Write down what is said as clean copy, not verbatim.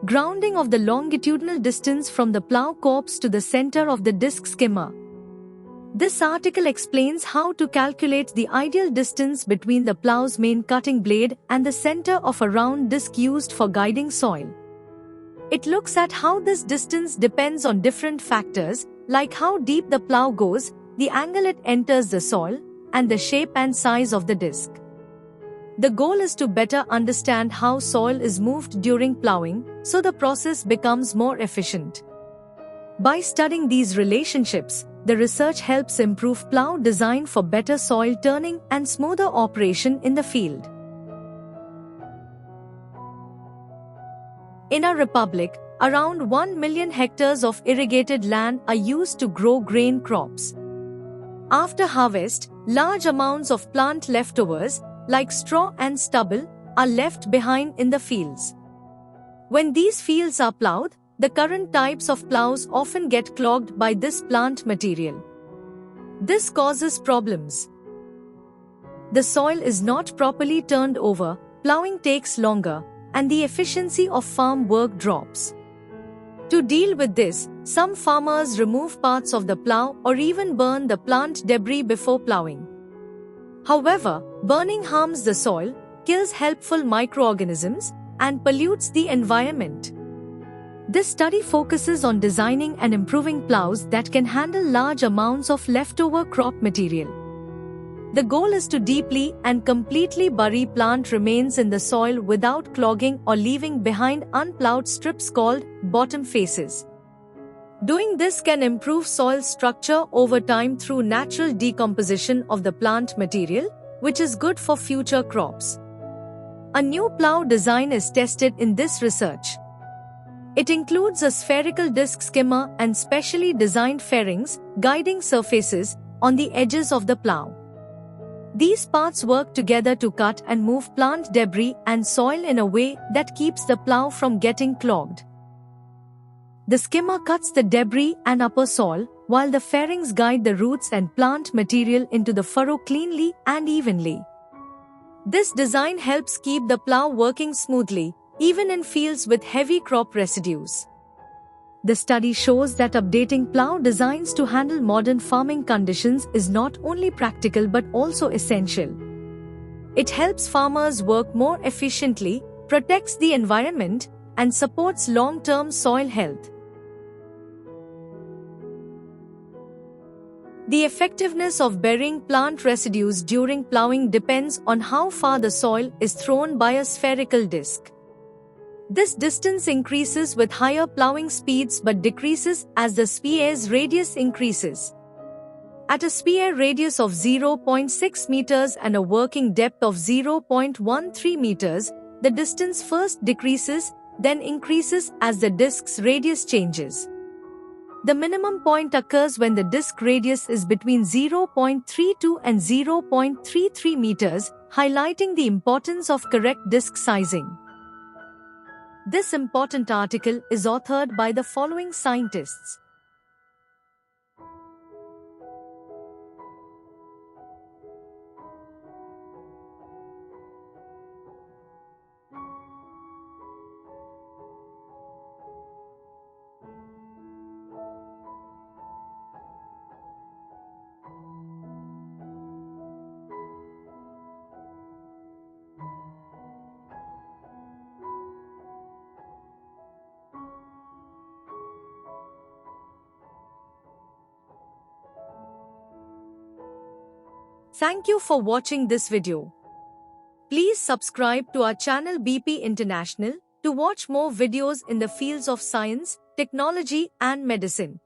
Grounding of the longitudinal distance from the plow corpse to the center of the disc skimmer. This article explains how to calculate the ideal distance between the plow's main cutting blade and the center of a round disc used for guiding soil. It looks at how this distance depends on different factors, like how deep the plow goes, the angle it enters the soil, and the shape and size of the disc. The goal is to better understand how soil is moved during plowing, so the process becomes more efficient. By studying these relationships, the research helps improve plow design for better soil turning and smoother operation in the field. In our republic, around 1 million hectares of irrigated land are used to grow grain crops. After harvest, large amounts of plant leftovers, like straw and stubble, are left behind in the fields. When these fields are plowed, the current types of plows often get clogged by this plant material. This causes problems. The soil is not properly turned over, plowing takes longer, and the efficiency of farm work drops. To deal with this, some farmers remove parts of the plow or even burn the plant debris before plowing. However, burning harms the soil, kills helpful microorganisms, and pollutes the environment. This study focuses on designing and improving plows that can handle large amounts of leftover crop material. The goal is to deeply and completely bury plant remains in the soil without clogging or leaving behind unplowed strips called bottom faces. Doing this can improve soil structure over time through natural decomposition of the plant material, which is good for future crops. A new plow design is tested in this research. It includes a spherical disc skimmer and specially designed fairings, guiding surfaces, on the edges of the plow. These parts work together to cut and move plant debris and soil in a way that keeps the plow from getting clogged. The skimmer cuts the debris and upper soil, while the fairings guide the roots and plant material into the furrow cleanly and evenly. This design helps keep the plow working smoothly, even in fields with heavy crop residues. The study shows that updating plow designs to handle modern farming conditions is not only practical but also essential. It helps farmers work more efficiently, protects the environment, and supports long-term soil health. The effectiveness of burying plant residues during plowing depends on how far the soil is thrown by a spherical disc. This distance increases with higher plowing speeds but decreases as the spear's radius increases. At a spear radius of 0.6 meters and a working depth of 0.13 meters, the distance first decreases, then increases as the disc's radius changes. The minimum point occurs when the disc radius is between 0.32 and 0.33 meters, highlighting the importance of correct disc sizing. This important article is authored by the following scientists. Thank you for watching this video. Please subscribe to our channel BP International to watch more videos in the fields of science, technology and medicine.